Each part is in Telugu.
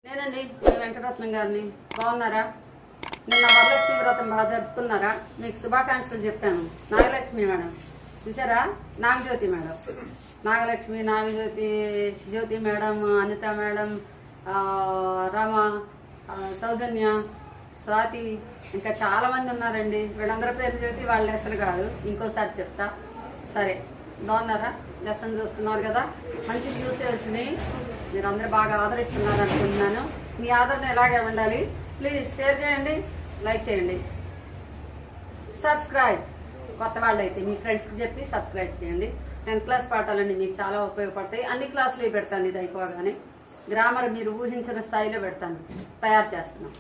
నేనండి మీ వెంకటరత్నం గారిని. బాగున్నారా? నిన్న వరలక్ష్మి వ్రతం బాగా జరుపుకున్నారా? మీకు శుభాకాంక్షలు చెప్పాను. నాగలక్ష్మి మేడం చూసారా? నాగజ్యోతి మేడం, నాగలక్ష్మి, నాగజ్యోతి, జ్యోతి మేడం, అనిత మేడం, రమ, సౌజన్య, స్వాతి, ఇంకా చాలా మంది ఉన్నారండి. వీళ్ళందరి పేర్లు జ్యోతి వాళ్ళ లెసన్ కాదు, ఇంకోసారి చెప్తా. సరే, బాగున్నారా? లెసన్ చూస్తున్నారు కదా, మంచి వ్యూసే వచ్చినాయి. మీరు అందరూ బాగా ఆదరిస్తున్నారు అనుకుంటున్నాను. మీ ఆదరణ ఎలాగే ఉండాలి. ప్లీజ్ షేర్ చేయండి, లైక్ చేయండి, సబ్స్క్రైబ్. కొత్త వాళ్ళు అయితే మీ ఫ్రెండ్స్కి చెప్పి సబ్స్క్రైబ్ చేయండి. 10th క్లాస్ పాఠాలన్నీ మీకు చాలా ఉపయోగపడతాయి. అన్ని క్లాసులు పెడతాను. ఇది అయిపోగానే గ్రామర్ మీరు ఊహించిన స్థాయిలో పెడతాను, తయారు చేస్తున్నాం.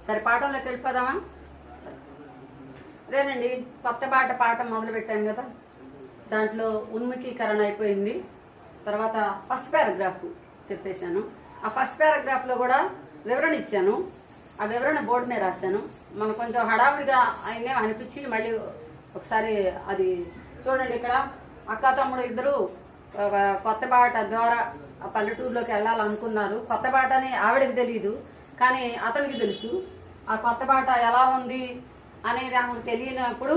సరే, పాఠంలోకి వెళ్ళిపోదామా? అదేనండి, కొత్త పాఠం మొదలు పెట్టాను కదా, దాంట్లో ఉన్ముఖీకరణ అయిపోయింది. తర్వాత ఫస్ట్ పారాగ్రాఫ్ చెప్పేశాను. ఆ ఫస్ట్ పారాగ్రాఫ్లో కూడా వివరణ ఇచ్చాను. ఆ వివరణ బోర్డు మీద రాశాను. మనం కొంచెం హడావుడిగా అయినే అనిపించి మళ్ళీ ఒకసారి అది చూడండి. ఇక్కడ అక్క తమ్ముడు ఇద్దరు కొత్త బాట ద్వారా ఆ పల్లెటూరులోకి వెళ్ళాలనుకున్నారు. కొత్త బాట అని ఆవిడకి తెలియదు, కానీ అతనికి తెలుసు. ఆ కొత్త బాట ఎలా ఉంది అనేది ఆమెకు తెలియనప్పుడు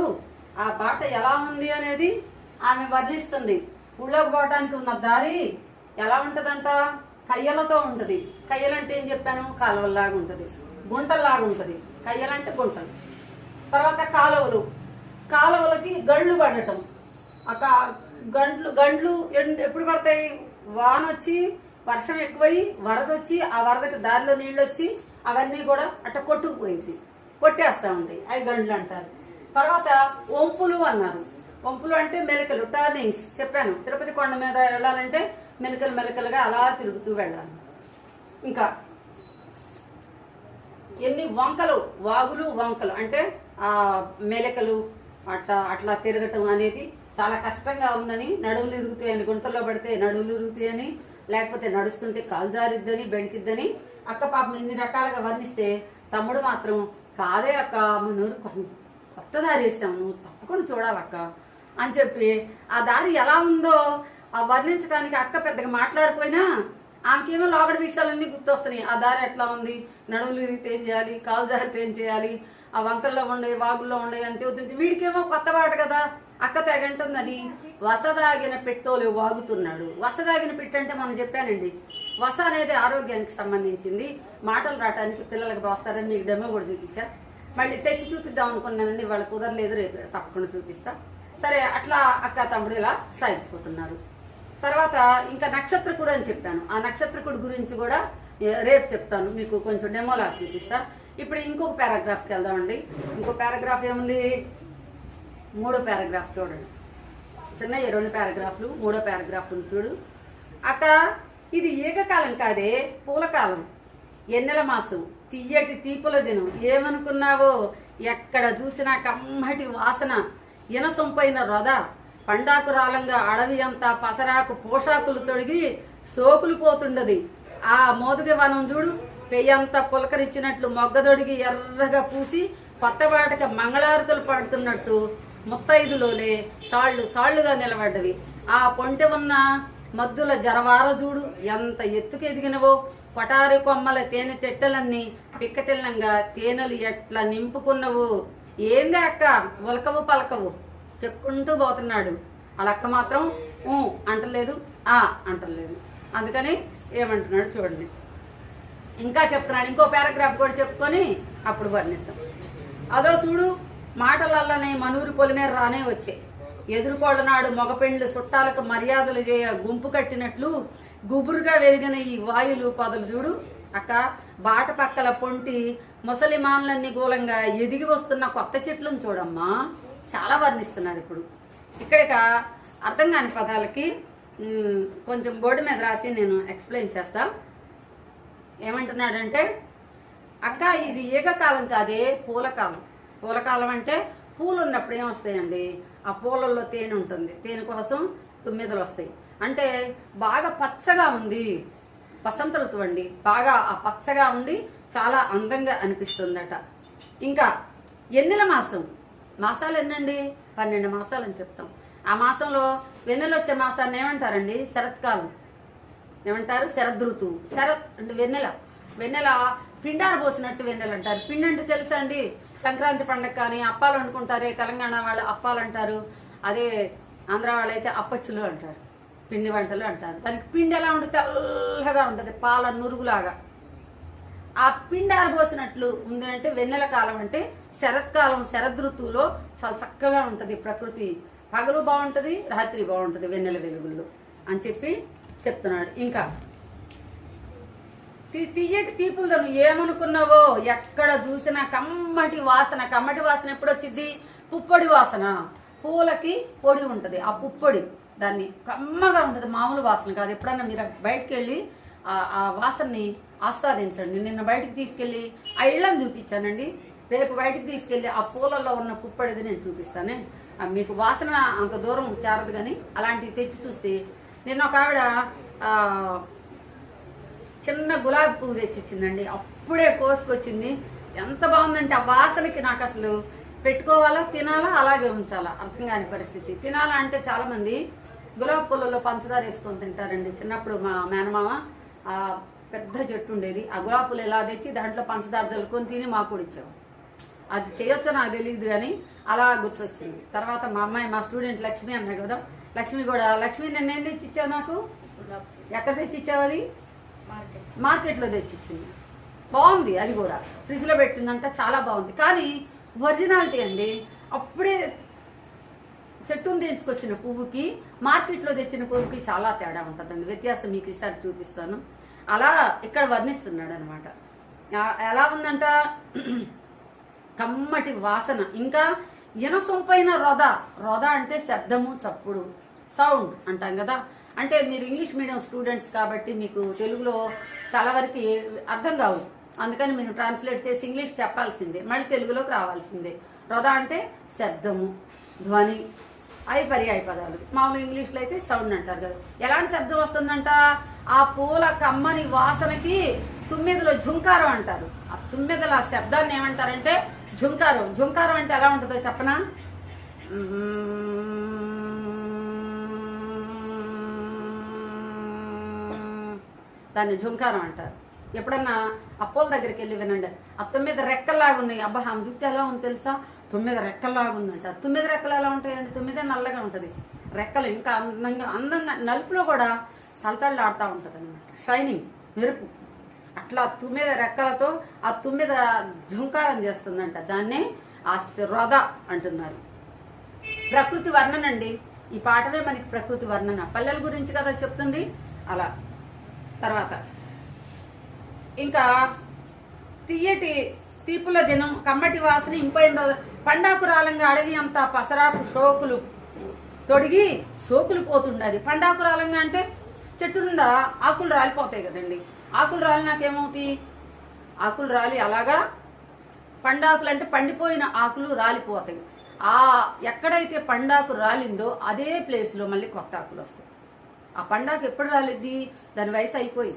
ఆ బాట ఎలా ఉంది అనేది ఆమె వర్ణిస్తుంది. ఊళ్ళోకి పోవడానికి ఉన్న దారి ఎలా ఉంటుందంట? కయ్యలతో ఉంటుంది. కయ్యలంటే ఏం చెప్పాను? కాలువల్లాగా ఉంటుంది, గుంటల్లాగా ఉంటుంది. కయ్యలంటే గుంటలు. తర్వాత కాలువలకి గండ్లు పడటం. ఆ గండ్లు ఎప్పుడు పడతాయి? వాన వచ్చి, వర్షం ఎక్కువై, వరద వచ్చి, ఆ వరదకి దారిలో నీళ్ళు వచ్చి అవన్నీ కూడా అట్ట కొట్టుకుపోయింది, కొట్టేస్తా ఉంటాయి. అవి గండ్లు అంటారు. తర్వాత వంపులు అన్నారు. వంపులు అంటే మెలికలు, టర్నింగ్స్ చెప్పాను. తిరుపతి కొండ మీద వెళ్ళాలంటే మెలికలుగా అలా తిరుగుతూ వెళ్ళాలి. ఇంకా ఎన్ని వంకలు, వాగులు, వంకలు అంటే ఆ మెలికలు అట్లా తిరగటం అనేది చాలా కష్టంగా ఉందని, నడువులు ఇరుగుతాయని, గుంటల్లో పడితే నడువులు ఇరుగుతాయని, లేకపోతే నడుస్తుంటే కాలు జారిద్దని, బెడికిద్దని అక్క పాపం ఎన్ని రకాలుగా వర్ణిస్తే, తమ్ముడు మాత్రం కాదే అక్క, మనూరు కొత్త దారి వేసాము, నువ్వు తప్పకుండా చూడాలక్క అని చెప్పి ఆ దారి ఎలా ఉందో ఆ వర్ణించడానికి అక్క పెద్దగా మాట్లాడిపోయినా ఆమెకేమో లోపడి విషయాలన్నీ గుర్తొస్తున్నాయి. ఆ దారి ఎట్లా ఉంది, నడువులు ఇరిగితే ఏం చేయాలి, కాలు జారితే ఏం చేయాలి, ఆ వంకల్లో ఉండే, వాగుల్లో ఉండే అని చెబుతుంటే వీడికేమో కొత్త బాట కదా. అక్క తెగంటుందని వసదాగిన పెట్టోలు వాగుతున్నాడు. వసదాగిన పెట్టు అంటే మనం చెప్పానండి, వస అనేది ఆరోగ్యానికి సంబంధించింది. మాటలు రావడానికి పిల్లలకు పోస్తారని మీకు డెమో కూడా చూపించా. మళ్ళీ తెచ్చి చూపిద్దాం అనుకున్నానండి, వాళ్ళు కుదరలేదు. రేపు తప్పకుండా చూపిస్తా. సరే, అట్లా అక్క తమ్ముడు ఇలా సాగిపోతున్నారు. తర్వాత ఇంకా నక్షత్రకుడు అని చెప్పాను. ఆ నక్షత్రకుడు గురించి కూడా రేపు చెప్తాను, మీకు కొంచెం డెమోలా చూపిస్తా. ఇప్పుడు ఇంకొక పారాగ్రాఫ్కి వెళ్దామండి. ఇంకో పారాగ్రాఫ్ ఏముంది? 3వ పారాగ్రాఫ్ చూడండి. చిన్న 2 పారాగ్రాఫ్లు, 3వ పారాగ్రాఫ్ చూడు. అక్క, ఇది ఏకకాలం కాదే, పూలకాలం, ఎన్నెల మాసం, తీయటి తీపుల దినం. ఏమనుకున్నావో, ఎక్కడ చూసినా కమ్మటి వాసన, ఇనసొంపైన రొద, పండాకురాలంగా అడవి అంతా పసరాకు పోషాకులు తొడిగి సోకులు పోతుండది. ఆ మోదుగ వనం చూడు, పెయ్యంతా పులకరిచ్చినట్లు మొగ్గదొడిగి ఎర్రగా పూసి కొత్తబాటక మంగళారతులు పడుతున్నట్టు ముత్తైదులోలే సాళ్లుగా నిలబడ్డవి. ఆ పొంటె ఉన్న మద్దుల జరవార చూడు, ఎంత ఎత్తుకు ఎదిగినవో. పటారి కొమ్మల తేనె తెట్టెలన్నీ పిక్కటిల్లంగా తేనెలు ఎట్లా నింపుకున్నవు. ఏంది అక్క, ఉలకవు పలకవు చెప్పుకుంటూ పోతున్నాడు. వాళ్ళక్క మాత్రం అంటలేదు, అంటలేదు. అందుకని ఏమంటున్నాడు చూడండి. ఇంకా చెప్తున్నాడు. ఇంకో పారాగ్రాఫ్ కూడా చెప్పుకొని అప్పుడు వర్ణిద్దాం. అదో చూడు, మాటలల్లనే మనూరు పొలిమేర రానే వచ్చే. ఎదురుకోళ్ల నాడు మగపెండ్లు చుట్టాలకు మర్యాదలు చేయ గుంపు కట్టినట్లు గుబురుగా వెలిగిన ఈ వాయులు పదలు చూడు. అక్క, బాట పక్కల పొంటి ముసలిమాన్లన్నీ గూలంగా ఎదిగి వస్తున్న కొత్త చెట్లను చూడమ్మా. చాలా వర్ణిస్తున్నాడు. ఇప్పుడు ఇక్కడిక అర్థం కాని పదాలకి కొంచెం బోర్డు మీద రాసి నేను ఎక్స్ప్లెయిన్ చేస్తా. ఏమంటున్నాడంటే, అక్క, ఇది ఏకకాలం కాదే, పూలకాలం. పూలకాలం అంటే పూలు ఉన్నప్పుడు ఏమొస్తాయండి? ఆ పూలల్లో తేనె ఉంటుంది. తేనె కోసం తుమ్మెదలు వస్తాయి. అంటే బాగా పచ్చగా ఉంది, వసంత ఋతువు అండి. బాగా ఆ పచ్చగా ఉండి చాలా అందంగా అనిపిస్తుందట. ఇంకా ఎన్నెల మాసం, మాసాలు ఎన్నండి? 12 మాసాలు అని చెప్తాం. ఆ మాసంలో వెన్నెలు వచ్చే మాసాన్ని ఏమంటారండి? శరత్కాలం. ఏమంటారు? శరదృతువు. శరత్ అంటే వెన్నెల. వెన్నెల పిండారు పోసినట్టు వెన్నెల అంటారు. పిండి అంటే తెలుసా అండి? సంక్రాంతి పండగ కానీ అప్పాలు వండుకుంటారే, తెలంగాణ వాళ్ళు అప్పాలు అంటారు, అదే ఆంధ్ర వాళ్ళు అయితే అప్పచ్చులు అంటారు, పిండి వంటలు అంటారు. దానికి పిండి ఎలా ఉంటుంది? తెల్లగా ఉంటుంది, పాల నురుగులాగా. ఆ పిండి ఆరబోసినట్లు ఉంది అంటే వెన్నెల కాలం అంటే శరత్కాలం, శరదృతువులో చాలా చక్కగా ఉంటుంది ప్రకృతి. పగలు బాగుంటుంది, రాత్రి బాగుంటుంది వెన్నెల వెలుగుల్లో అని చెప్పి చెప్తున్నాడు. ఇంకా తీయటి తీపులతో ఏమనుకున్నావో, ఎక్కడ చూసినా కమ్మటి వాసన. కమ్మటి వాసన ఎప్పుడు వచ్చింది? పుప్పొడి వాసన. పూలకి పొడి ఉంటుంది, ఆ పుప్పొడి దాన్ని కమ్మగా ఉంటుంది, మామూలు వాసన కాదు. ఎప్పుడన్నా మీరు బయటకు వెళ్ళి ఆ వాసనని ఆస్వాదించండి. నిన్న బయటికి తీసుకెళ్ళి ఆ ఇళ్ళని చూపించానండి. రేపు బయటికి తీసుకెళ్ళి ఆ పూలల్లో ఉన్న పుప్పొడిది నేను చూపిస్తానే. మీకు వాసన అంత దూరం చేరదు, కానీ అలాంటివి తెచ్చి చూస్తే, నిన్న ఒక ఆవిడ చిన్న గులాబీ పువ్వు తెచ్చిచ్చిందండి. అప్పుడే కోసుకొచ్చింది. ఎంత బాగుందంటే ఆ వాసనకి నాకు అసలు పెట్టుకోవాలా, తినాలా, అలాగే ఉంచాలా అర్థం కాని పరిస్థితి. తినాలా అంటే చాలా మంది గులాబీ పూలలో పంచదార వేసుకొని తింటారండి. చిన్నప్పుడు మా మేనమామ ఆ పెద్ద చెట్టు ఉండేది, ఆ గులాబీ పూలు ఎలా తెచ్చి దాంట్లో పంచదార జల్లుకొని తిని మాకు కూడా ఇచ్చాము. అది చేయొచ్చో నాకు తెలియదు, కానీ అలా గుర్తొచ్చింది. తర్వాత మా అమ్మాయి, మా స్టూడెంట్ లక్ష్మి అన్నా కదా, లక్ష్మి కూడా, లక్ష్మి నిన్న ఏం తెచ్చి ఇచ్చావు నాకు? ఎక్కడ తెచ్చి ఇచ్చావు? అది మార్కెట్లో తెచ్చిచ్చింది. బాగుంది, అది కూడా ఫ్రిడ్జ్లో పెట్టిందంట, చాలా బాగుంది. కానీ ఒరిజినాలిటీ అండి. అప్పుడే చెట్టును తెచ్చుకొచ్చిన పువ్వుకి మార్కెట్లో తెచ్చిన పువ్వుకి చాలా తేడా ఉంటుందండి. వ్యత్యాసం మీకు ఈసారి చూపిస్తాను. అలా ఇక్కడ వర్ణిస్తున్నాడు అనమాట. ఎలా ఉందంట? కమ్మటి వాసన. ఇంకా ఇనసొంపైన రొద అంటే శబ్దము, చప్పుడు, సౌండ్ అంటాం కదా. అంటే మీరు ఇంగ్లీష్ మీడియం స్టూడెంట్స్ కాబట్టి మీకు తెలుగులో చాలా వరకు అర్థం కావు, అందుకని మీరు ట్రాన్స్లేట్ చేసి ఇంగ్లీష్ చెప్పాల్సిందే, మళ్ళీ తెలుగులోకి రావాల్సిందే. రొద అంటే శబ్దము, ధ్వని, అవి పర్యాయ పదాలు. మామూలు ఇంగ్లీష్లో అయితే సౌండ్ అంటారు కదా. ఎలాంటి శబ్దం వస్తుందంట? ఆ పూల కమ్మని వాసనకి తుమ్మెదలో ఝుంకారం అంటారు. ఆ తుమ్మెదల శబ్దాన్ని ఏమంటారంటే ఝుంకారం. ఝుంకారం అంటే ఎలా ఉంటుందో చెప్పనా? దాన్ని ఝుంకారం అంటారు. ఎప్పుడన్నా అప్పోల దగ్గరికి వెళ్ళి వినండి. ఆ తొమ్మిది రెక్కల్లాగా ఉన్నాయి. అబ్బా ఆమె జుట్టు ఎలా ఉంది తెలుసా? తొమ్మిది రెక్కల్లాగా ఉందంట. తొమ్మిది రెక్కలు ఎలా ఉంటాయండి? తొమ్మిదే నల్లగా ఉంటుంది, రెక్కలు ఇంకా అందంగా నలుపులో కూడా తలతళ్ళాడుతూ ఉంటుంది అనమాట, షైనింగ్, మెరుపు. అట్లా తుమ్మిద రెక్కలతో ఆ తుమ్మిద ఝుంకారం చేస్తుందంట. దాన్నే ఆ రొద అంటున్నారు. ప్రకృతి వర్ణన అండి. ఈ పాటవే మనకి ప్రకృతి వర్ణన. పల్లెల గురించి కదా చెప్తుంది. అలా తర్వాత ఇంకా తీయటి తీపుల దినం, కమ్మటి వాసన, ఇంపైన పండాకు రాలంగా అడవి అంతా పసరాకు షోకులు తొడిగి సోకులు పోతుండది. పండాకు రాలంగా అంటే చెట్టు నుండా ఆకులు రాలిపోతాయి కదండి. ఆకులు రాలి నాకేమవుతాయి? ఆకులు రాలి అలాగా పండాకులు అంటే పండిపోయిన ఆకులు రాలిపోతాయి. ఆ ఎక్కడైతే పండాకు రాలిందో అదే ప్లేస్లో మళ్ళీ కొత్త ఆకులు వస్తాయి. ఆ పండాకు ఎప్పుడు రాలిద్ది? దాని వయసు అయిపోయి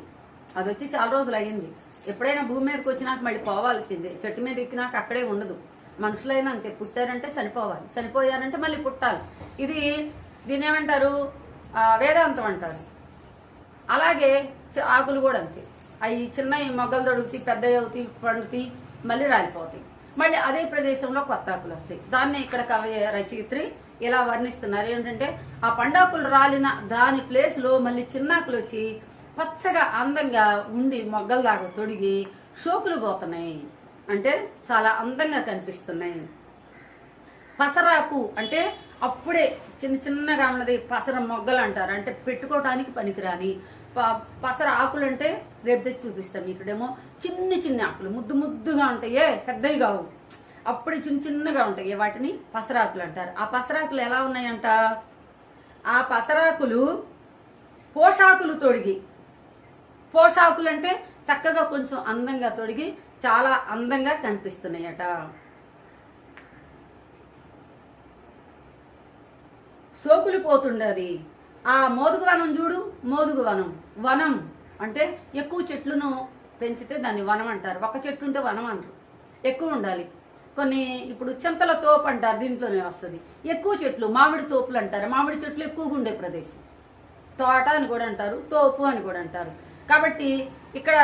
అది వచ్చి చాలా రోజులు అయ్యింది. ఎప్పుడైనా భూమి మీదకి వచ్చినాక మళ్ళీ పోవాల్సిందే. చెట్టు మీద ఎక్కినాక అక్కడే ఉండదు. మనుషులైనా అంతే, పుట్టారంటే చనిపోవాలి, చనిపోయారంటే మళ్ళీ పుట్టాలి. దీని ఏమంటారు? వేదాంతం అంటారు. అలాగే ఆకులు కూడా అంతే. అవి చిన్న మొగ్గలు దొడుకుతాయి, పెద్దవి అవుతాయి, పండుతాయి, మళ్ళీ రాలిపోతాయి. మళ్ళీ అదే ప్రదేశంలో కొత్త ఆకులు వస్తాయి. దాన్నే ఇక్కడ కవి రచయిత్రి ఇలా వర్ణిస్తున్నారు. ఏంటంటే ఆ పండాకులు రాలిన దాని ప్లేస్లో మళ్ళీ చిన్నాకులు వచ్చి పచ్చగా అందంగా ఉండి మొగ్గల్లాగా తొడిగి షోకులు పోతున్నాయి, అంటే చాలా అందంగా కనిపిస్తున్నాయి. పసరాకు అంటే అప్పుడే చిన్న చిన్నగా ఉన్నది పసర మొగ్గలు అంటారు. అంటే పెట్టుకోవటానికి పనికిరాని పసర ఆకులు అంటే రేపు తెచ్చి చూపిస్తాను. ఇక్కడేమో చిన్న చిన్న ఆకులు ముద్దు ముద్దుగా ఉంటాయే, పెద్దవి కావు, అప్పుడే చిన్న చిన్నగా ఉంటాయి. వాటిని పసరాకులు అంటారు. ఆ పసరాకులు ఎలా ఉన్నాయంట? ఆ పసరాకులు పోషాకులు తొడిగి, పోషాకులు అంటే చక్కగా కొంచెం అందంగా తొడిగి చాలా అందంగా కనిపిస్తున్నాయట. సోకులు పోతుండది. ఆ మోదుగు వనం చూడు, మోదుగు వనం. వనం అంటే ఎక్కువ చెట్లను పెంచితే దాన్ని వనం అంటారు. ఒక చెట్టు ఉంటే వనం అంటారు. ఎక్కువ ఉండాలి. కొన్ని ఇప్పుడు చింతల తోపు అంటారు, దీంట్లోనే వస్తుంది. ఎక్కువ చెట్లు మామిడి తోపులు అంటారు. మామిడి చెట్లు ఎక్కువగా ఉండే ప్రదేశం. తోట అని కూడా అంటారు, తోపు అని కూడా అంటారు. కాబట్టి ఇక్కడ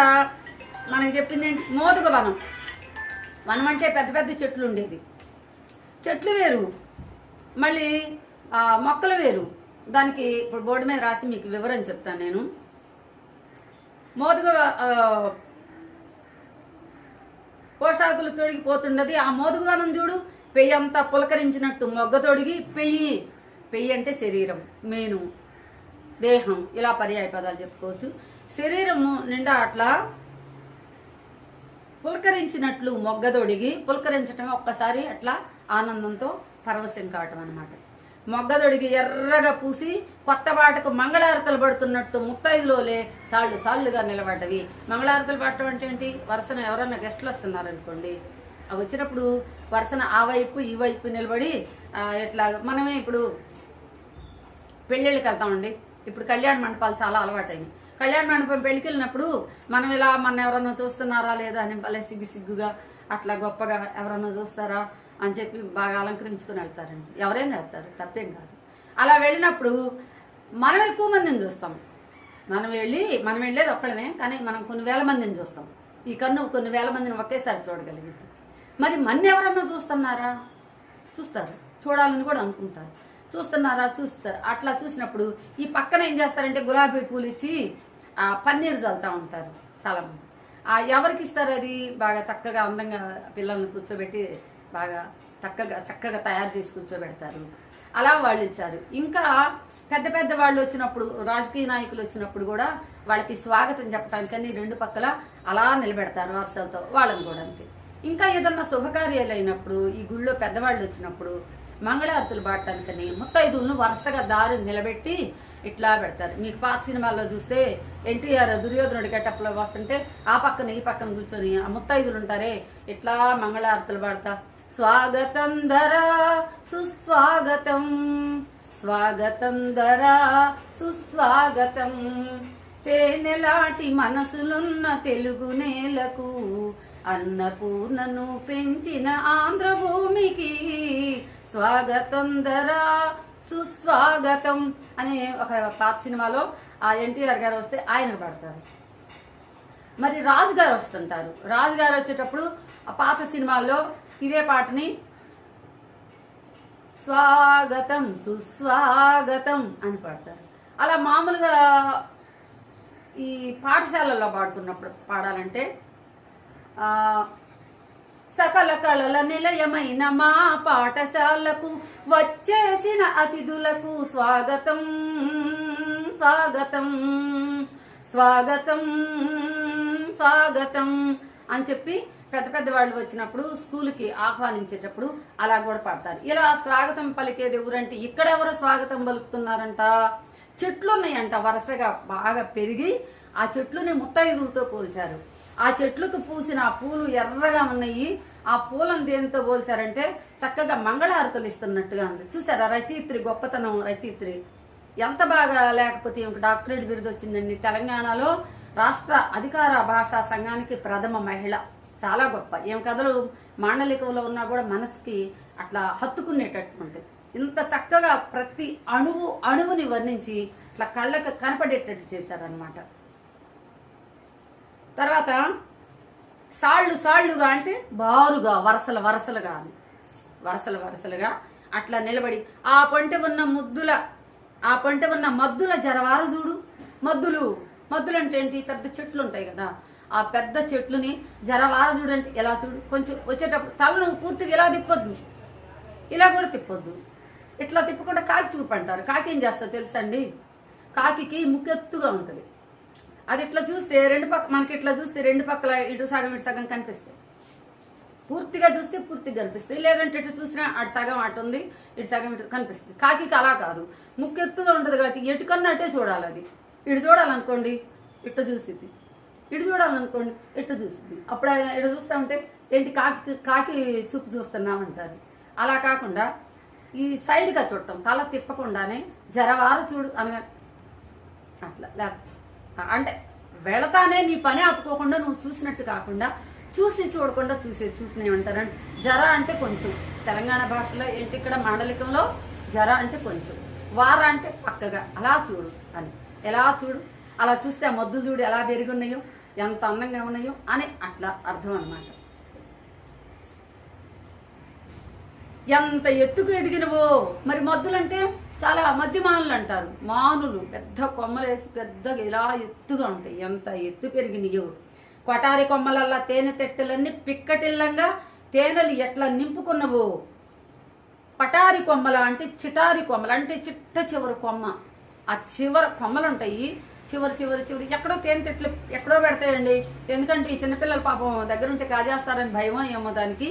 మనకి చెప్పింది ఏంటి? మోదుగ వనం. వనం అంటే పెద్ద పెద్ద చెట్లు ఉండేది. చెట్లు వేరు, మళ్ళీ మొక్కలు వేరు. దానికి ఇప్పుడు బోర్డు మీద రాసి మీకు వివరం చెప్తాను నేను. మోదుగ పోషాకులు తొడిగిపోతున్నది. ఆ మోదుగ వనం చూడు, పెయ్యి అంతా పులకరించినట్టు మొగ్గ తొడిగి, పెయ్యి అంటే శరీరం, మేను, దేహం, ఇలా పర్యాయ పదాలు చెప్పుకోవచ్చు. శరీరము నిండా అట్లా పులకరించినట్లు మొగ్గ తొడిగి, పులకరించటమే ఒక్కసారి అట్లా ఆనందంతో పరవశం కావటం అనమాట. మొగ్గ తొడిగి ఎర్రగా పూసి కొత్త బాటకు మంగళారతలు పడుతున్నట్టు ముత్తైదులోలే సాళ్ళుగా నిలబడ్డవి. మంగళారతలు పడటం అంటే ఏంటి? వరుసన ఎవరన్నా గెస్టులు వస్తున్నారనుకోండి, అవి వచ్చినప్పుడు వరుసన ఆ వైపు ఈ వైపు నిలబడి ఎట్లా మనమే ఇప్పుడు పెళ్ళిళ్ళకి వెళ్తామండి. ఇప్పుడు కళ్యాణ మండపాలు చాలా అలవాటైంది. కళ్యాణ మండపం పెళ్ళికి వెళ్ళినప్పుడు మనం ఇలా మన ఎవరన్నా చూస్తున్నారా లేదా అని భలే సిగ్గుగా అట్లా గొప్పగా ఎవరన్నా చూస్తారా అని చెప్పి బాగా అలంకరించుకుని వెళ్తారండి. ఎవరైనా వెళ్తారు, తప్పేం కాదు. అలా వెళ్ళినప్పుడు మనం ఎక్కువ మందిని చూస్తాం. మనం వెళ్ళేది ఒక్కడమే, కానీ మనం కొన్ని వేల మందిని చూస్తాం. ఈ కన్ను కొన్ని వేల మందిని ఒకేసారి చూడగలిగింది. మరి మన్ని ఎవరన్నా చూస్తున్నారా? చూస్తారు, చూడాలని కూడా అనుకుంటారు. చూస్తారు. అట్లా చూసినప్పుడు ఈ పక్కన ఏం చేస్తారంటే గులాబీ పూలు ఇచ్చి పన్నీరు చల్లుతూ ఉంటారు చాలామంది. ఎవరికి ఇస్తారు అది? బాగా చక్కగా అందంగా పిల్లల్ని కూర్చోబెట్టి బాగా చక్కగా తయారు చేసి కూర్చోబెడతారు. అలా వాళ్ళు ఇచ్చారు. ఇంకా పెద్ద వాళ్ళు వచ్చినప్పుడు, రాజకీయ నాయకులు వచ్చినప్పుడు కూడా వాళ్ళకి స్వాగతం చెప్పడానికని రెండు పక్కల అలా నిలబెడతారు వరుసలతో, వాళ్ళని కూడా అంతే. ఇంకా ఏదన్నా శుభకార్యాలు అయినప్పుడు, ఈ గుళ్ళో పెద్దవాళ్ళు వచ్చినప్పుడు మంగళారతులు పాడటానికని ముత్తైదులను వరుసగా దారి నిలబెట్టి ఇట్లా పెడతారు. మీకు పాత సినిమాల్లో చూస్తే ఎన్టీఆర్ దుర్యోధనుడి గెటప్లో వస్తుంటే ఆ పక్కన ఈ పక్కన కూర్చొని ఆ ముత్తైదులు ఉంటారే, ఇట్లా మంగళారతులు పాడతా, స్వాగతం ధరా సుస్వాగతం, స్వాగతం ధరా సుస్వాగతం, తేనెలాంటి మనసులున్న తెలుగు నేలకు, అన్నపూర్ణను పెంచిన ఆంధ్రభూమికి, స్వాగతం ధరా సుస్వాగతం అనే ఒక పాత సినిమాలో ఆ ఎన్టీఆర్ గారు వస్తే ఆయన పాడతారు. మరి రాజుగారు వస్తుంటారు. రాజుగారు వచ్చేటప్పుడు ఆ పాత సినిమాల్లో ఇదే పాటని స్వాగతం సుస్వాగతం అని పాడతారు. అలా మామూలుగా ఈ పాఠశాలల్లో పాడుతున్నప్పుడు పాడాలంటే సకల కళల నిలయమైన మా పాఠశాలకు వచ్చేసిన అతిథులకు స్వాగతం స్వాగతం స్వాగతం స్వాగతం అని చెప్పి పెద్ద వాళ్ళు వచ్చినప్పుడు స్కూల్కి ఆహ్వానించేటప్పుడు అలా కూడా పాడతారు. ఇలా స్వాగతం పలికేది ఎవరంటే, ఇక్కడ ఎవరు స్వాగతం పలుకుతున్నారంట? చెట్లు ఉన్నాయంట వరుసగా బాగా పెరిగి, ఆ చెట్లుని ముత్తైదులతో పోల్చారు. ఆ చెట్లకు పూసిన ఆ పూలు ఎర్రగా ఉన్నాయి. ఆ పూలను దేనితో పోల్చారంటే చక్కగా మంగళారతులు ఇస్తున్నట్టుగా ఉంది. చూసారా రచయిత్రి గొప్పతనం? రచయిత్రి ఎంత బాగా, లేకపోతే డాక్టరేట్ బిరుదు వచ్చిందండి. తెలంగాణలో రాష్ట్ర అధికార భాషా సంఘానికి ప్రథమ మహిళ. చాలా గొప్ప. ఏం కథలు మాండలికంలో ఉన్నా కూడా మనసుకి అట్లా హత్తుకునేటట్టు ఉంటుంది. ఇంత చక్కగా ప్రతి అణువుని వర్ణించి అట్లా కళ్ళకు కనపడేటట్టు చేశారనమాట. తర్వాత సాళ్ళుగా అంటే బారుగా వరసలుగా అట్లా నిలబడి ఆ పంట ఉన్న మద్దుల జరవారు చూడు. మద్దులు అంటే ఏంటి? పెద్ద చెట్లు ఉంటాయి కదా, ఆ పెద్ద చెట్లుని జరవార చూడంటే ఎలా చూడు. కొంచెం వచ్చేటప్పుడు తలను పూర్తిగా ఇలా తిప్పొద్దు, ఇలా కూడా తిప్పొద్దు. ఇట్లా తిప్పకుండా కాకి చూపంటారు. కాకి ఏం చేస్తారు తెలుసండి? కాకి ముక్కెత్తుగా ఉంటుంది. అది ఇట్లా చూస్తే మనకి ఇట్లా చూస్తే రెండు పక్కల ఇటు సగం కనిపిస్తాయి. పూర్తిగా చూస్తే పూర్తిగా కనిపిస్తాయి. లేదంటే ఇటు చూసినా అటు సగం అటు ఉంది, ఇటు సగం ఇటు కనిపిస్తుంది. కాకి అలా కాదు, ముక్కెత్తుగా ఉంటుంది కాబట్టి ఎటుకన్నా అటే చూడాలి. అది ఇటు చూడాలనుకోండి ఇట్ట చూసిద్ది, ఇటు చూడాలనుకోండి ఇట్టు చూసిద్ది. అప్పుడు ఇటు చూస్తా ఉంటే ఏంటి కాకి చూపు చూస్తున్నామంటారు. అలా కాకుండా ఈ సైడ్గా చూడటం, తల తిప్పకుండానే జరవార చూడు అనగా అట్లా. లేకపోతే అంటే వెళతానే నీ పని ఆపుకోకుండా నువ్వు చూసినట్టు కాకుండా చూసి చూడకుండా చూసే చూపునే ఉంటారంటే జర అంటే కొంచెం. తెలంగాణ భాషలో ఏంటి, ఇక్కడ మాండలికంలో జర అంటే కొంచెం, వార అంటే పక్కగా అలా చూడు అని. ఎలా చూడు, అలా చూస్తే ఆ మద్దులు చూడు ఎలా పెరుగున్నాయో, ఎంత అందంగా ఉన్నాయో అని అట్లా అర్థం అన్నమాట. ఎంత ఎత్తుకు ఎదిగినవో. మరి మద్దులంటే చాలా మధ్య మానులు అంటారు. మానులు పెద్ద కొమ్మలేసి పెద్దగా ఇలా ఎత్తుగా ఉంటాయి. ఎంత ఎత్తు పెరిగినాయో. కొటారి కొమ్మలల్లా తేనె తెట్టెలన్నీ పిక్కటిల్లంగా తేనెలు ఎట్లా నింపుకున్నవో. పటారి కొమ్మల అంటే చిటారి కొమ్మలు అంటే చిట్ట చివరి కొమ్మ. ఆ చివరి కొమ్మలు ఉంటాయి. చివరి ఎక్కడో తేనె తెట్లు ఎక్కడో పెడతాయండి. ఎందుకంటే ఈ చిన్నపిల్లల పాపం దగ్గర ఉంటే కాజేస్తారని భయమో ఏమో దానికి.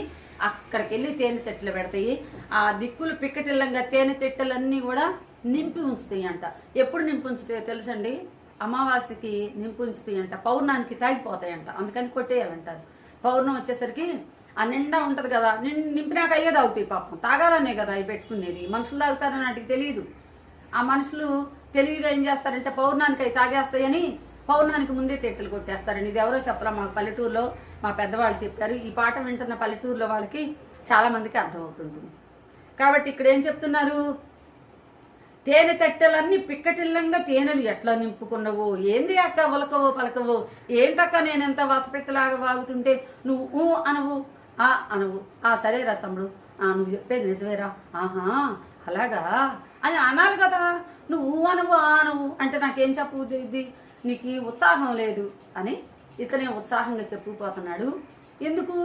అక్కడికి వెళ్ళి తేనె తెట్లు పెడతాయి. ఆ దిక్కులు పిక్కటిల్లంగా తేనె తెట్టెలన్నీ కూడా నింపి ఉంచుతాయి అంట. ఎప్పుడు నింపి ఉంచుతాయో తెలుసండి? అమావాస్యకి నింపి ఉంచుతాయి అంట. పౌర్ణానికి తాగిపోతాయంట. అందుకని కొట్టేయాలంటారు. పౌర్ణం వచ్చేసరికి ఆ నిండా ఉంటది కదా, నింపినాక అయ్యే తాగుతాయి. పాపం తాగాలనే కదా అవి పెట్టుకునేది. మనుషులు తాగుతారని వాటికి తెలియదు. ఆ మనుషులు తెలివిగా ఏం చేస్తారంటే పౌర్ణానికి అవి తాగేస్తాయని పౌర్ణానికి ముందే తెట్టెలు కొట్టేస్తారండి. ఇది ఎవరో చెప్పరా, మా పల్లెటూరులో మా పెద్దవాళ్ళు చెప్పారు. ఈ పాట వింటున్న పల్లెటూరులో వాళ్ళకి చాలా మందికి అర్థమవుతుంది. కాబట్టి ఇక్కడ ఏం చెప్తున్నారు? తేనె తట్టెలన్నీ పిక్కటిల్లంగా తేనెలు ఎట్లా నింపుకున్నావో. ఏంది అక్క ఉలకవో పలకవో, ఏంటక్క నేనెంత వసపెట్టలాగా వాగుతుంటే నువ్వు అనవు అనవు. సరేరా తమ్ముడు, నువ్వు చెప్పేది నిజమేరా, ఆహా అలాగా అని అనాలి కదా. నువ్వు అనవు అంటే నాకేం చెప్పు, నీకు ఉత్సాహం లేదు అని ఇతనే ఉత్సాహంగా చెప్పుకుపోతున్నాడు. ఎందుకు?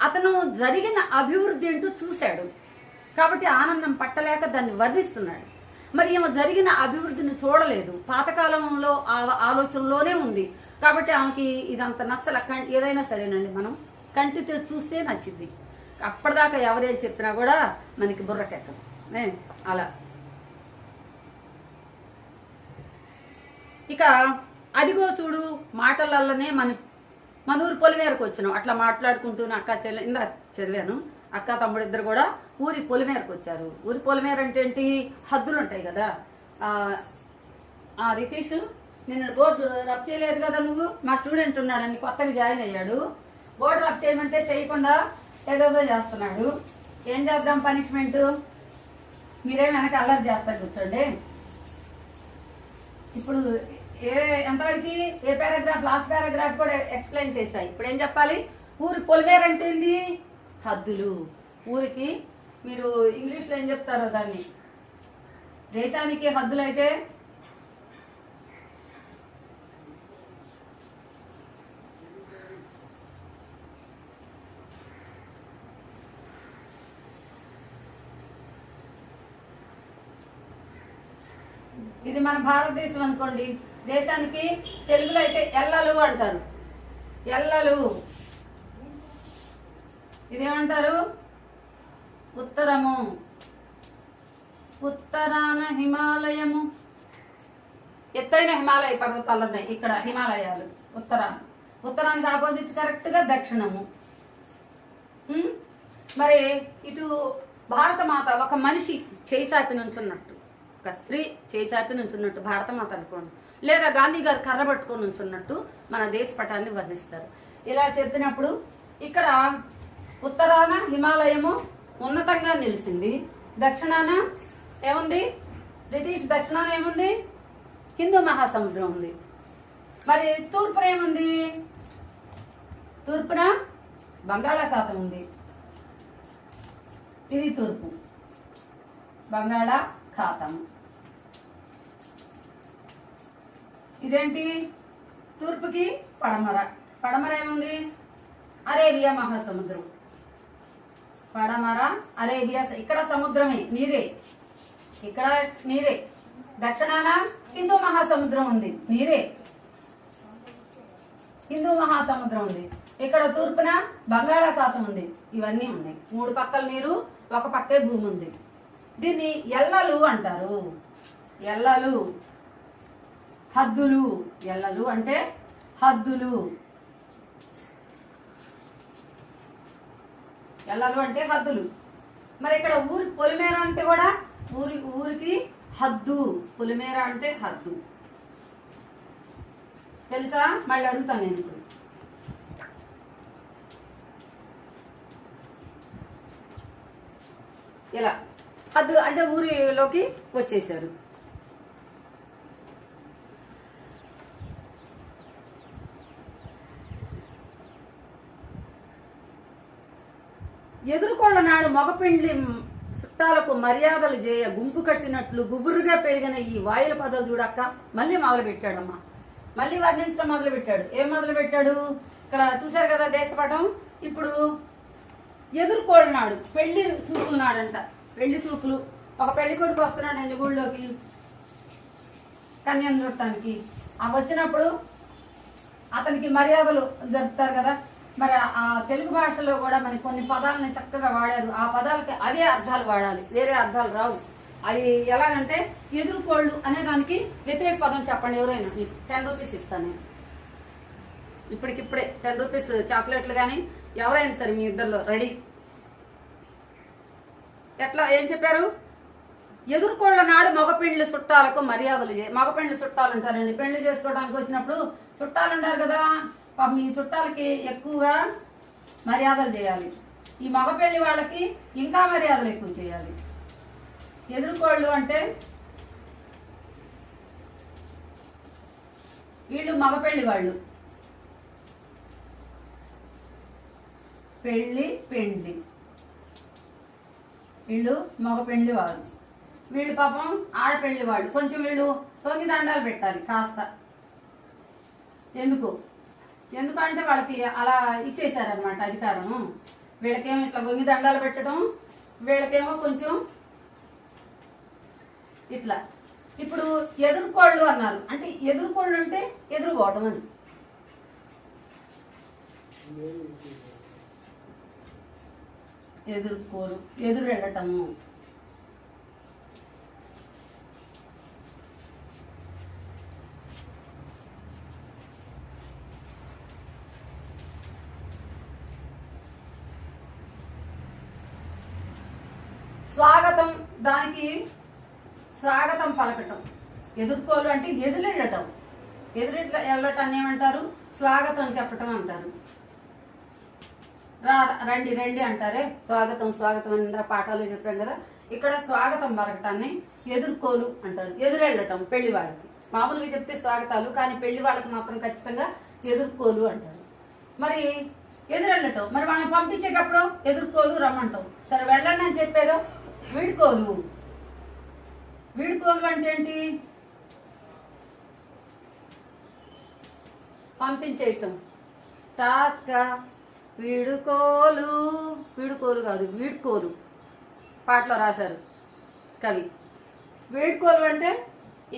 అతను జరిగిన అభివృద్ధి అంటూ చూశాడు కాబట్టి ఆనందం పట్టలేక దాన్ని వర్ణిస్తున్నాడు. మరి ఏమో జరిగిన అభివృద్ధిని చూడలేదు, పాతకాలంలో ఆలోచనలోనే ఉంది కాబట్టి ఆమెకి ఇదంత నచ్చల. ఏదైనా సరేనండి, మనం కంటితో చూస్తే నచ్చింది. అప్పటిదాకా ఎవరేం చెప్పినా కూడా మనకి బుర్రకెక్కదు. అలా ఇక అదిగో చూడు మాటలల్లనే మన ఊరి పొలిమేరకు వచ్చినాం. అట్లా మాట్లాడుకుంటూ అక్క చెల్లె ఇందా చదివాను. అక్క తమ్ముడు ఇద్దరు కూడా ఊరి పొలిమేరకు వచ్చారు. ఊరి పొలిమేర అంటే ఏంటి? హద్దులు ఉంటాయి కదా. రితీష్ నిన్న బోర్డు రబ్ చేయలేదు కదా నువ్వు? మా స్టూడెంట్ ఉన్నాడని కొత్తగా జాయిన్ అయ్యాడు. బోర్డు రబ్ చేయమంటే చేయకుండా ఏదేదో చేస్తున్నాడు. ఏం చేద్దాం పనిష్మెంట్? మీరేం వెనక అల్లరి చేస్తారు కూర్చోండి. ఇప్పుడు ఎంతవరకు ఏ పారాగ్రాఫ్, లాస్ట్ పారాగ్రాఫ్ కూడా ఎక్స్ప్లెయిన్ చేశాయి. ఇప్పుడు ఏం చెప్పాలి? ఊరి పొలిమేర అంటే ఏంది? హద్దులు. ఊరికి మీరు ఇంగ్లీష్లో ఏం చెప్తారో దాన్ని. దేశానికి హద్దులు అయితే ఇది మన భారతదేశం అనుకోండి. దేశానికి తెలుగులో అయితే ఎల్లలు అంటారు. ఎల్లలు. ఇదేమంటారు? ఉత్తరము. ఉత్తరాన హిమాలయము. ఎత్తైన హిమాలయ పర్వతాలు ఉన్నాయి ఇక్కడ, హిమాలయాలు ఉత్తరానికి ఆపోజిట్ కరెక్ట్ గా దక్షిణము. మరి ఇటు భారతమాత ఒక మనిషి చేయి చాపి నుంచున్నట్టు, ఒక స్త్రీ చేయి చాపి నుంచున్నట్టు భారతమాత అనుకోండి, లేదా గాంధీ గారు కర్ర పట్టుకొని నుంచున్నట్టు మన దేశ పటాన్ని వర్ణిస్తారు. ఇలా చెప్పినప్పుడు ఇక్కడ ఉత్తరాన హిమాలయము ఉన్నతంగా నిలిచింది, దక్షిణాన ఏముంది? బ్రిటిష్ దక్షిణాన ఏముంది? హిందూ మహాసముద్రం ఉంది. మరి తూర్పున ఏముంది? తూర్పున బంగాళాఖాతం ఉంది. ఇది తూర్పు బంగాళాఖాతం. ఇదేంటి? తూర్పుకి పడమర. పడమర ఏముంది? అరేబియా మహాసముద్రం. పడమర అరేబియా. ఇక్కడ సముద్రమే, నీరే. ఇక్కడ నీరే. దక్షిణాన హిందూ మహాసముద్రం ఉంది, నీరే. హిందూ మహాసముద్రం ఉంది. ఇక్కడ తూర్పున బంగాళాఖాతం ఉంది. ఇవన్నీ ఉన్నాయి. 3 పక్కల నీరు, ఒక పక్కే భూమి ఉంది. దీన్ని ఎల్లలు అంటారు. ఎల్లలు, హద్దులు. ఎల్లలు అంటే హద్దులు. ఎల్లలు అంటే హద్దులు. మరి ఇక్కడ ఊరి పొలిమేర అంటే కూడా ఊరికి హద్దు. పొలిమేర అంటే హద్దు. తెలుసా? మళ్ళీ అడుగుతాను నేను ఇప్పుడు. ఇలా హద్దు అంటే ఊరిలోకి వచ్చేసారు. ఎదుర్కొన్న నాడు మగపిండి చుట్టాలకు మర్యాదలు చేయ గుంపు కట్టినట్లు గుబురుగా పెరిగిన ఈ వాయుల పదాలు చూడక్క మళ్ళీ మొదలు పెట్టాడమ్మా. మళ్ళీ వర్ణించడం మొదలు పెట్టాడు. ఏం మొదలు పెట్టాడు? ఇక్కడ చూశారు కదా దేశపటం. ఇప్పుడు ఎదుర్కొన్నాడు పెళ్లి చూపున్నాడంట. పెళ్లి చూపులు. ఒక పెళ్లి కొడుకు వస్తున్నాడండి ఊళ్ళోకి కన్యను చూడటానికి. ఆ వచ్చినప్పుడు అతనికి మర్యాదలు జరుపుతారు కదా. మరి ఆ తెలుగు భాషలో కూడా మనకి కొన్ని పదాలని చక్కగా వాడారు. ఆ పదాలకి అవే అర్థాలు వాడాలి, వేరే అర్థాలు రావు. అవి ఎలాగంటే ఎదుర్కోళ్ళు అనే దానికి వ్యతిరేక పదం చెప్పండి ఎవరైనా. మీకు 10 రూపీస్ ఇస్తాను నేను ఇప్పటికిప్పుడే. 10 రూపీస్ చాక్లెట్లు కానీ ఎవరైనా సరే మీ ఇద్దరిలో రెడీ. ఎట్లా ఏం చెప్పారు? ఎదుర్కోళ్ల నాడు మగపెండ్లి చుట్టాలకు మర్యాదలు మగపెండ్లి చుట్టాలు ఉంటారండి. పెళ్లి చేసుకోవడానికి వచ్చినప్పుడు చుట్టాలు ఉంటారు కదా. పాపం ఈ చుట్టాలకి ఎక్కువగా మర్యాదలు చేయాలి. ఈ మగపెళ్లి వాళ్ళకి ఇంకా మర్యాదలు ఎక్కువ చేయాలి. ఎదుర్కోళ్ళు అంటే వీళ్ళు మగపెళ్లి వాళ్ళు. పెండ్లి వీళ్ళు మగపెండ్లి వాళ్ళు. వీళ్ళు పాపం ఆడపెళ్లి వాళ్ళు. కొంచెం వీళ్ళు తొంగి దండాలు పెట్టాలి కాస్త. ఎందుకంటే వాళ్ళకి అలా ఇచ్చేసారనమాట అధికారం. వీళ్ళకేమో ఇట్లా వంగి దండాలు పెట్టడం, వీళ్ళకేమో కొంచెం ఇట్లా. ఇప్పుడు ఎదుర్కోళ్ళు అన్నారు అంటే ఎదుర్కోళ్ళు అంటే ఎదురుకోవటం అని. ఎదుర్కోలు ఎదురు వెళ్ళటము. స్వాగతం, దానికి స్వాగతం పలకటం. ఎదుర్కోలు అంటే ఎదురెళ్ళటం. వెళ్ళటాన్ని ఏమంటారు? స్వాగతం చెప్పటం అంటారు. రండి రండి అంటారే స్వాగతం అని పాఠాలు చెప్పాం కదా. ఇక్కడ స్వాగతం పలకటాన్ని ఎదుర్కోలు అంటారు. ఎదురెళ్ళటం పెళ్లి వాళ్ళకి. మామూలుగా చెప్తే స్వాగతాలు, కానీ పెళ్లి వాళ్ళకి మాత్రం ఖచ్చితంగా ఎదుర్కోలు అంటారు. మరి ఎదురెళ్ళటం, మరి మనం పంపించేటప్పుడు ఎదుర్కోలు రమ్మంటాం. సరే వెళ్ళండి అని చెప్పేదో వీడుకోలు. వీడుకోలు అంటే ఏంటి? పంపించేయటం. టాటా వీడుకోలు. వీడుకోలు కాదు వీడుకోలు. పాటలో రాశారు కవి. వీడుకోలు అంటే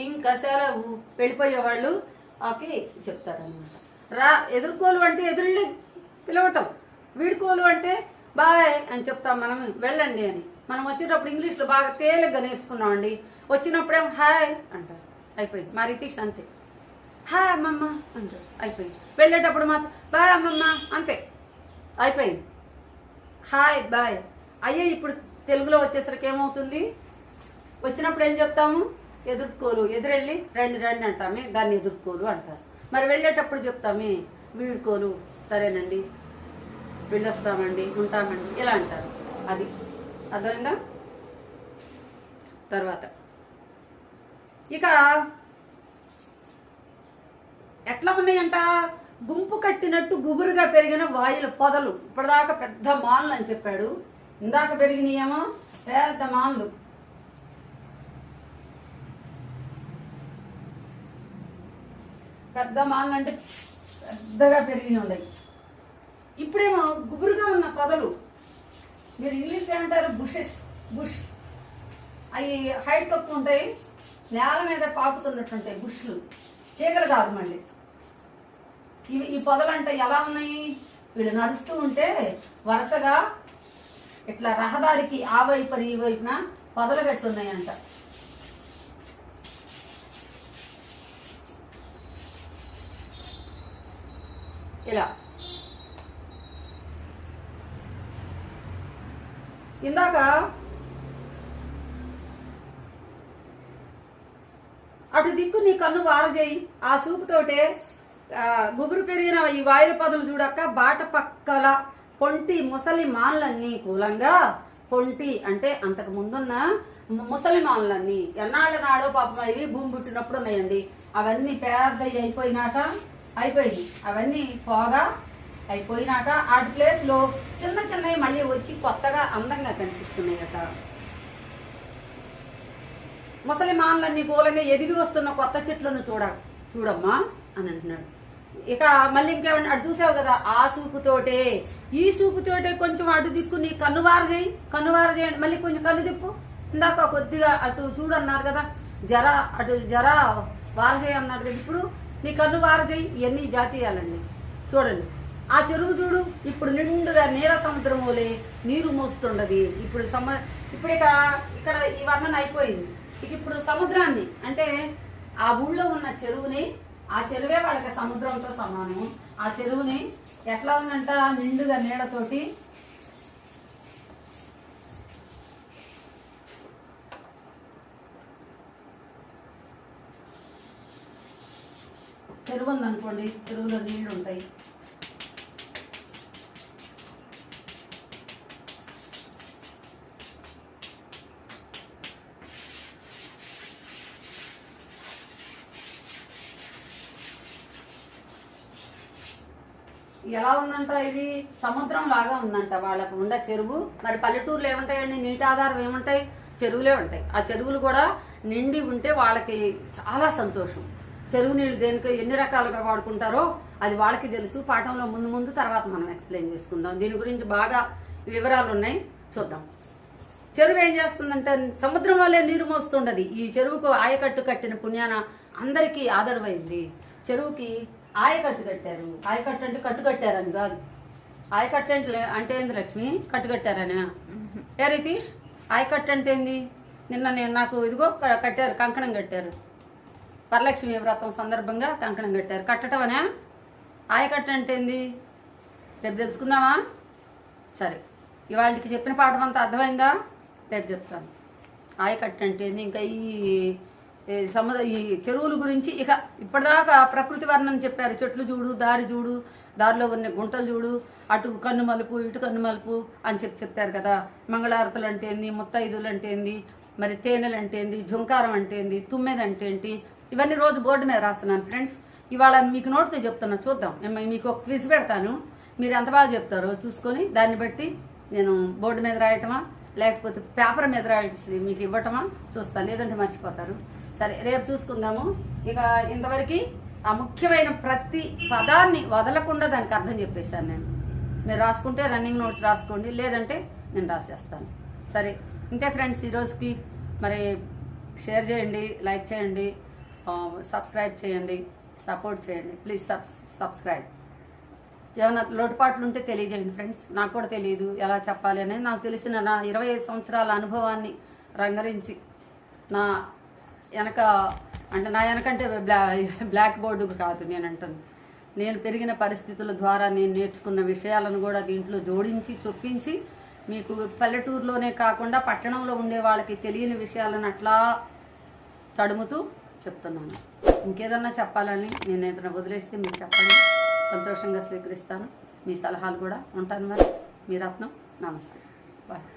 ఇంకా సెలవు, వెళ్ళిపోయేవాళ్ళు ఆకి చెప్తారనమాట. ఎదుర్కోలు అంటే ఎదురుళ్ళి పిలవటం. వీడుకోలు అంటే బాయ్ అని చెప్తాం మనం, వెళ్ళండి అని. మనం వచ్చేటప్పుడు ఇంగ్లీష్లో బాగా తేలిగ్గా నేర్చుకున్నామండి. వచ్చినప్పుడేమో హాయ్ అంటారు, అయిపోయింది. మా రితీష్ అంతే, హాయ్ అమ్మమ్మ అంటారు, అయిపోయింది. వెళ్ళేటప్పుడు మాత్రం బాయ్ అమ్మమ్మ అంతే, అయిపోయింది. Hi bye. అయ్యే ఇప్పుడు తెలుగులో వచ్చేసరికి ఏమవుతుంది? వచ్చినప్పుడు ఏం చెప్తాము? ఎదుర్కోలు. ఎదురెళ్ళి రండి రండి అంటామే, దాన్ని ఎదుర్కోలు అంటారు. మరి వెళ్ళేటప్పుడు చెప్తామే వీడుకోలు, సరేనండి వెళ్ళొస్తామండి, ఉంటామండి, ఇలా అంటారు. అది అర్థమైందా? తర్వాత ఇక ఎట్లా ఉన్నాయంట? గుంపు కట్టినట్టు గుబురుగా పెరిగిన వాయుల పొదలు. ఇప్పటిదాకా పెద్ద మాన్లు అని చెప్పాడు. ఇందాక పెరిగినాయేమో పెద్ద మాన్లు. పెద్ద మాన్లు అంటే పెద్దగా పెరిగిన ఉన్నాయి. ఇప్పుడేమో గుబురుగా ఉన్న పొదలు. మీరు ఇంగ్లీష్లో ఏమంటారు? బుష్. అవి హైట్ తక్కువ ఉంటాయి, నేల మీద పాకుతున్నట్టుంటాయి బుష్లు, తీగలు కాదు. మళ్ళీ ఈ పొదలు అంటే ఎలా ఉన్నాయి? వీళ్ళు నడుస్తూ ఉంటే వరుసగా ఇట్లా రహదారికి ఆ వైపు ఈ వైపున పొదలు కట్టున్నాయంట. ఇలా ఇందాక అటు దిక్కు నీ కన్ను వారజేయి, ఆ సూపుతోటే గుబురు పెరిగిన ఈ వాయుల పదులు చూడక్క. బాట పక్కల పొంటి ముసలి మాన్లన్నీ కూలంగా. పొంటి అంటే అంతకు ముందున్న ముసలి మాన్లన్నీ ఎన్నాళ్ళ నాడో పాపం అవి భూమి పుట్టినప్పుడు ఉన్నాయండి. అవన్నీ పెద్ద అయిపోయినాక అయిపోయింది. అవన్నీ పోగా అయిపోయినాక ఆటి ప్లేస్లో చిన్న చిన్నవి మళ్ళీ వచ్చి కొత్తగా అందంగా కనిపిస్తున్నాయట. ముసలి మానలన్నీ కూలంగా ఎదిగి వస్తున్న కొత్త చెట్లను చూడమ్మా అని అంటున్నాడు. ఇక మళ్ళీ ఇంకేమన్నా అటు చూసావు కదా, ఆ సూపుతోటే ఈ సూపుతోటే కొంచెం అటు దిక్కు నీ కన్నువార చేయండి, మళ్ళీ కొంచెం కన్ను తిప్పు, ఇందాక కొద్దిగా అటు చూడన్నారు కదా, జర వార చేయి అన్నారు కదా, ఇప్పుడు నీ కన్ను వార చేయి. ఇవన్నీ జాతీయాలండి. చూడండి ఆ చెరువు చూడు, ఇప్పుడు నిండుగా నీల సముద్రం వలె నీరు మోస్తుండది. ఇప్పుడు ఇక్కడ ఈ వర్ణన అయిపోయింది. ఇక ఇప్పుడు సముద్రాన్ని అంటే ఆ ఊళ్ళో ఉన్న చెరువుని, ఆ చెరువే వాళ్ళకి సముద్రంతో సమానం. ఆ చెరువుని ఎట్లా ఉందంట, నిండుగా నీళ్ళతోటి చెరువు ఉందనుకోండి, చెరువులో నీళ్లు ఉంటాయి. ఎలా ఉందంట, ఇది సముద్రం లాగా ఉందంట వాళ్ళకు ఉండే చెరువు. మరి పల్లెటూరులో ఏముంటాయండి, నీటి ఆధారం ఏముంటాయి, చెరువులే ఉంటాయి. ఆ చెరువులు కూడా నిండి ఉంటే వాళ్ళకి చాలా సంతోషం. చెరువు నీళ్ళు దేనికి ఎన్ని రకాలుగా వాడుకుంటారో అది వాళ్ళకి తెలుసు. పాఠంలో ముందు తర్వాత మనం ఎక్స్ప్లెయిన్ చేసుకుందాం. దీని గురించి బాగా వివరాలు ఉన్నాయి, చూద్దాం. చెరువు ఏం చేస్తుందంటే సముద్రం వల్లే నీరు మోస్తుండది. ఈ చెరువుకు ఆయకట్టు కట్టిన పుణ్యాన అందరికీ ఆదరవైంది. చెరువుకి ఆయకట్టు కట్టారు. ఆయకట్టు అంటే కట్టు కట్టారని కాదు. ఆయకట్టు అంటే ఏంది లక్ష్మి, కట్టు కట్టారని. ఏ రితీష్, ఆయకట్టు అంటే ఏంది? నిన్న నాకు ఇదిగో కట్టారు, కంకణం కట్టారు. వరలక్ష్మి వ్రతం సందర్భంగా కంకణం కట్టారు. కట్టడం అనే ఆయకట్టు అంటే ఏంది, రేపు తెలుసుకుందామా? సరే, ఇవాళకి చెప్పిన పాఠం అంతా అర్థమైందా? రేపు చెప్తాను. ఆయకట్టు అంటే ఏంది. ఇంకా ఈ చెరువుల గురించి ఇక ఇప్పటిదాకా ప్రకృతి వర్ణన చెప్పారు. చెట్లు చూడు, దారి చూడు, దారిలో ఉన్న గుంటలు చూడు, అటు కన్ను మలుపు ఇటు కన్ను మలుపు అని చెప్పారు కదా. మంగళారతులు అంటే ఏంది, ముత్తైదులు అంటే ఏంది, మరి తేనెలు అంటే ఏంది, జుంకారం అంటే ఏంది, తుమ్మెద అంటే ఏంటి, ఇవన్నీ రోజు బోర్డు మీద రాస్తున్నాను ఫ్రెండ్స్. ఇవాళ మీకు నోట్తో చెప్తున్నా, చూద్దాం. మీకు ఒక క్విజ్ పెడతాను, మీరు ఎంత బాగా చెప్తారో చూసుకొని దాన్ని బట్టి నేను బోర్డు మీద రాయటమా లేకపోతే పేపర్ మీద రాయసి మీకు ఇవ్వటమా చూస్తాను, లేదంటే మర్చిపోతారు. సరే, రేపు చూసుకుందాము. ఇక ఇంతవరకు ఆ ముఖ్యమైన ప్రతి పదాన్ని వదలకుండా దానికి అర్థం చెప్పేస్తాను నేను. మీరు రాసుకుంటే రన్నింగ్ నోట్స్ రాసుకోండి, లేదంటే నేను రాసేస్తాను. సరే, ఇంతే ఫ్రెండ్స్ ఈరోజుకి. మరి షేర్ చేయండి, లైక్ చేయండి, సబ్స్క్రైబ్ చేయండి, సపోర్ట్ చేయండి. Please subscribe. ఏమైనా లోటుపాట్లు ఉంటే తెలియజేయండి ఫ్రెండ్స్. నాకు కూడా తెలియదు ఎలా చెప్పాలి అనేది. నాకు తెలిసిన నా 25 సంవత్సరాల అనుభవాన్ని రంగరించి నా వెనకంటే బ్లాక్ బోర్డు కాదు నేను అంటాను. నేను పెరిగిన పరిస్థితుల ద్వారా నేను నేర్చుకున్న విషయాలను కూడా దీంట్లో జోడించి చొప్పించి మీకు పల్లెటూరులోనే కాకుండా పట్టణంలో ఉండే వాళ్ళకి తెలియని విషయాలను అట్లా తడుముతూ చెప్తున్నాను. ఇంకేదన్నా చెప్పాలని నేను ఏదైనా వదిలేస్తే మీరు చెప్పండి, సంతోషంగా స్వీకరిస్తాను. మీ సలహాలు కూడా ఉంటాను. మరి మీ రత్నం. నమస్తే, బాయ్.